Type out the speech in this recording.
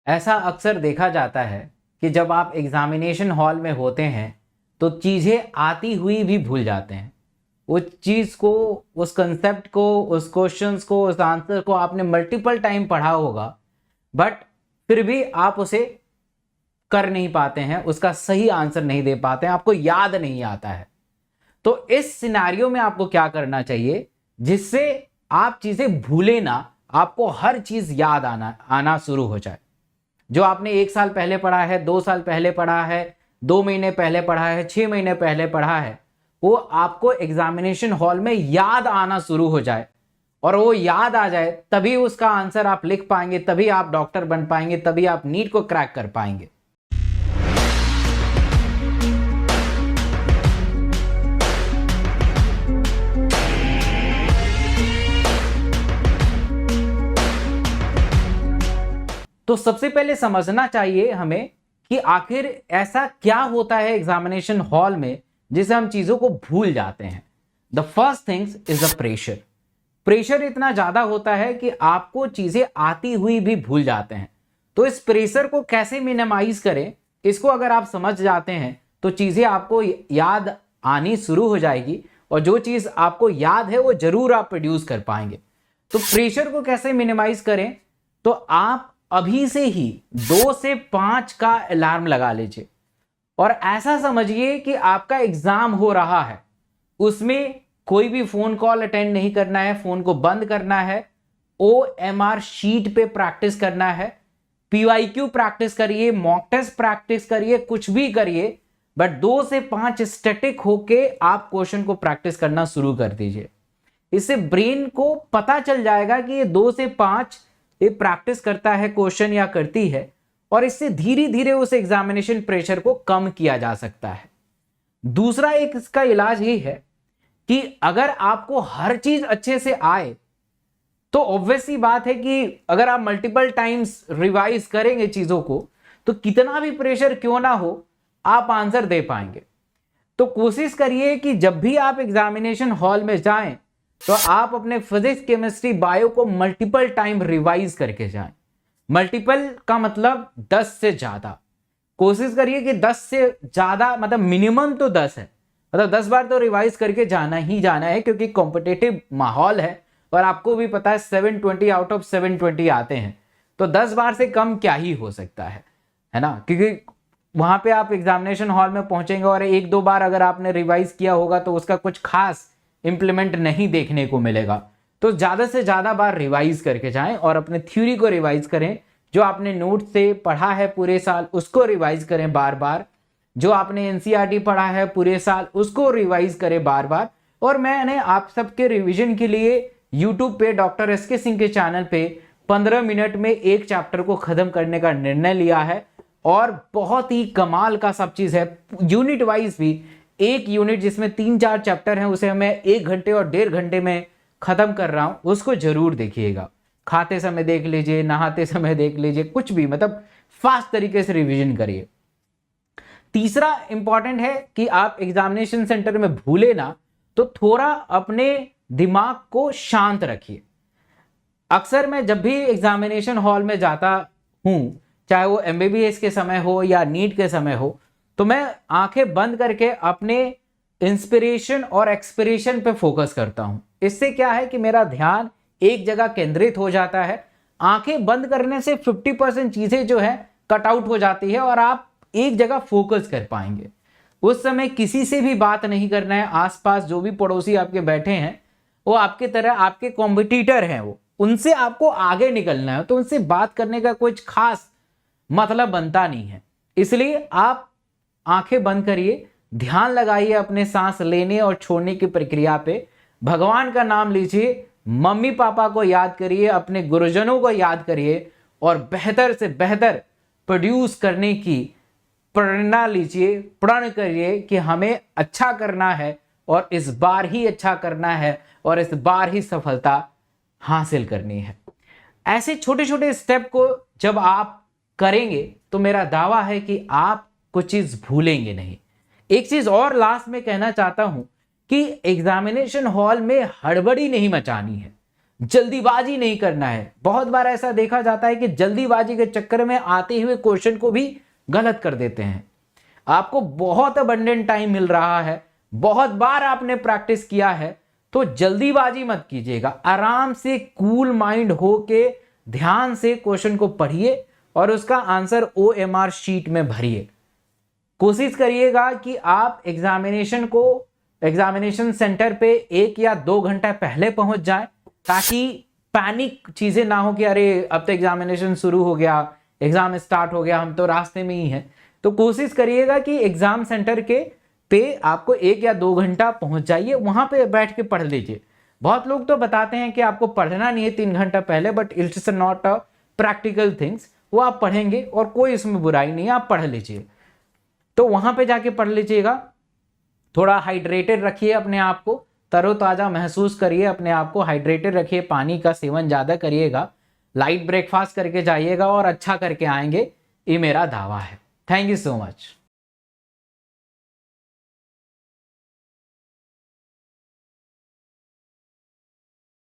ऐसा अक्सर देखा जाता है कि जब आप एग्जामिनेशन हॉल में होते हैं तो चीज़ें आती हुई भी भूल जाते हैं। उस चीज़ को, उस कंसेप्ट को, उस क्वेश्चंस को, उस आंसर को आपने मल्टीपल टाइम पढ़ा होगा, बट फिर भी आप उसे कर नहीं पाते हैं, उसका सही आंसर नहीं दे पाते हैं, आपको याद नहीं आता है। तो इस सिनेरियो में आपको क्या करना चाहिए जिससे आप चीज़ें भूले ना, आपको हर चीज़ याद आना शुरू हो जाए। जो आपने 1 साल पहले पढ़ा है, 2 साल पहले पढ़ा है, 2 महीने पहले पढ़ा है, 6 महीने पहले पढ़ा है, वो आपको एग्जामिनेशन हॉल में याद आना शुरू हो जाए। और वो याद आ जाए तभी उसका आंसर आप लिख पाएंगे, तभी आप डॉक्टर बन पाएंगे, तभी आप नीट को क्रैक कर पाएंगे। तो सबसे पहले समझना चाहिए हमें कि आखिर ऐसा क्या होता है एग्जामिनेशन हॉल में जिसे हम चीजों को भूल जाते हैं। The first things is the pressure. Pressure इतना ज्यादा होता है कि आपको चीजें आती हुई भी भूल जाते हैं। तो इस प्रेशर को कैसे मिनिमाइज करें, इसको अगर आप समझ जाते हैं तो चीजें आपको याद आनी शुरू हो जाएगी, और जो चीज आपको याद है वो जरूर आप प्रोड्यूस कर पाएंगे। तो प्रेशर को कैसे मिनिमाइज करें, तो आप अभी से ही 2 से 5 का अलार्म लगा लीजिए और ऐसा समझिए कि आपका एग्जाम हो रहा है। उसमें कोई भी फोन कॉल अटेंड नहीं करना है, फोन को बंद करना है, OMR शीट पे प्रैक्टिस करना है, PYQ प्रैक्टिस करिए, मॉक टेस्ट प्रैक्टिस करिए, कुछ भी करिए, बट 2 से 5 स्टैटिक होके आप क्वेश्चन को प्रैक्टिस करना शुरू कर दीजिए। इससे ब्रेन को पता चल जाएगा कि ये 2 से 5 ये प्रैक्टिस करता है क्वेश्चन या करती है, और इससे धीरे धीरे उस एग्जामिनेशन प्रेशर को कम किया जा सकता है। दूसरा एक इसका इलाज ये है कि अगर आपको हर चीज अच्छे से आए तो ऑब्वियस सी बात है कि अगर आप मल्टीपल टाइम्स रिवाइज करेंगे चीजों को तो कितना भी प्रेशर क्यों ना हो आप आंसर दे पाएंगे। तो कोशिश करिए कि जब भी आप एग्जामिनेशन हॉल में जाएं तो आप अपने फिजिक्स, केमिस्ट्री, बायो को मल्टीपल टाइम रिवाइज करके जाएं। मल्टीपल का मतलब 10 से ज्यादा। कोशिश करिए कि 10 से ज्यादा, मतलब मिनिमम तो 10 है, मतलब 10 बार तो रिवाइज करके जाना ही जाना है, क्योंकि कॉम्पिटिटिव माहौल है और आपको भी पता है 720 आउट ऑफ 720 आते हैं, तो 10 बार से कम क्या ही हो सकता है ना। क्योंकि वहां पे आप एग्जामिनेशन हॉल में पहुंचेंगे और 1-2 बार अगर आपने रिवाइज किया होगा तो उसका कुछ खास इंप्लीमेंट नहीं देखने को मिलेगा। तो ज्यादा से ज्यादा बार रिवाइज करके जाएं और अपने थ्योरी को रिवाइज करें। जो आपने नोट से पढ़ा है पूरे साल उसको रिवाइज करें बार बार। जो आपने NCERT पढ़ा है पूरे साल उसको रिवाइज करें बार बार। और मैंने आप सबके रिवीजन के लिए यूट्यूब पे डॉक्टर SK सिंह के चैनल पे 15 मिनट में एक चैप्टर को खत्म करने का निर्णय लिया है, और बहुत ही कमाल का सब चीज है। यूनिट वाइज भी एक यूनिट जिसमें 3-4 चैप्टर हैं उसे मैं 1 घंटे और 1.5 घंटे में खत्म कर रहा हूं, उसको जरूर देखिएगा। खाते समय देख लीजिए, नहाते समय देख लीजिए, कुछ भी, मतलब फास्ट तरीके से रिवीजन करिए। तीसरा इंपॉर्टेंट है कि आप एग्जामिनेशन सेंटर में भूले ना तो थोड़ा अपने दिमाग को शांत रखिए। अक्सर मैं जब भी एग्जामिनेशन हॉल में जाता हूं, चाहे वो MBBS के समय हो या नीट के समय हो, तो मैं आंखें बंद करके अपने इंस्पिरेशन और एक्सपिरेशन पे फोकस करता हूं। इससे क्या है कि मेरा ध्यान एक जगह केंद्रित हो जाता है। आंखें बंद करने से 50% चीजें जो है कट आउट हो जाती है और आप एक जगह फोकस कर पाएंगे। उस समय किसी से भी बात नहीं करना है। आसपास जो भी पड़ोसी आपके बैठे हैं वो आपके तरह आपके कॉम्पिटिटर हैं, वो उनसे आपको आगे निकलना है, तो उनसे बात करने का कुछ खास मतलब बनता नहीं है। इसलिए आप आंखें बंद करिए, ध्यान लगाइए अपने सांस लेने और छोड़ने की प्रक्रिया पे, भगवान का नाम लीजिए, मम्मी पापा को याद करिए, अपने गुरुजनों को याद करिए और बेहतर से बेहतर प्रोड्यूस करने की प्रेरणा लीजिए, प्रण करिए कि हमें अच्छा करना है और इस बार ही अच्छा करना है और इस बार ही सफलता हासिल करनी है। ऐसे छोटे छोटे स्टेप को जब आप करेंगे तो मेरा दावा है कि आप कुछ चीज भूलेंगे नहीं। एक चीज और लास्ट में कहना चाहता हूं कि एग्जामिनेशन हॉल में हड़बड़ी नहीं मचानी है। जल्दीबाजी नहीं करना है। बहुत बार ऐसा देखा जाता है कि जल्दीबाजी के चक्कर में आते हुए क्वेश्चन को भी गलत कर देते हैं। आपको बहुत अबंडेंट टाइम मिल रहा है, बहुत बार आपने प्रैक्टिस किया है, तो जल्दीबाजी मत कीजिएगा। आराम से कूल माइंड होके ध्यान से क्वेश्चन को पढ़िए और उसका आंसर OMR शीट में भरिए। कोशिश करिएगा कि आप एग्जामिनेशन सेंटर पे 1 या 2 घंटा पहले पहुंच जाएं, ताकि पैनिक चीजें ना हो कि अरे अब तो एग्जामिनेशन शुरू हो गया, एग्जाम स्टार्ट हो गया, हम तो रास्ते में ही हैं। तो कोशिश करिएगा कि एग्जाम सेंटर पे आपको 1 या 2 घंटा पहुंच जाइए, वहां पे बैठ के पढ़ लीजिए। बहुत लोग तो बताते हैं कि आपको पढ़ना नहीं है 3 घंटा पहले, but it's not a practical things. वो आप पढ़ेंगे और कोई इसमें बुराई नहीं है, आप पढ़ लीजिए। तो वहां पे जाके पढ़ लीजिएगा। थोड़ा हाइड्रेटेड रखिए अपने आप को, तरोताजा महसूस करिए, अपने आप को हाइड्रेटेड रखिए, पानी का सेवन ज्यादा करिएगा, लाइट ब्रेकफास्ट करके जाइएगा और अच्छा करके आएंगे, ये मेरा दावा है। Thank you so much.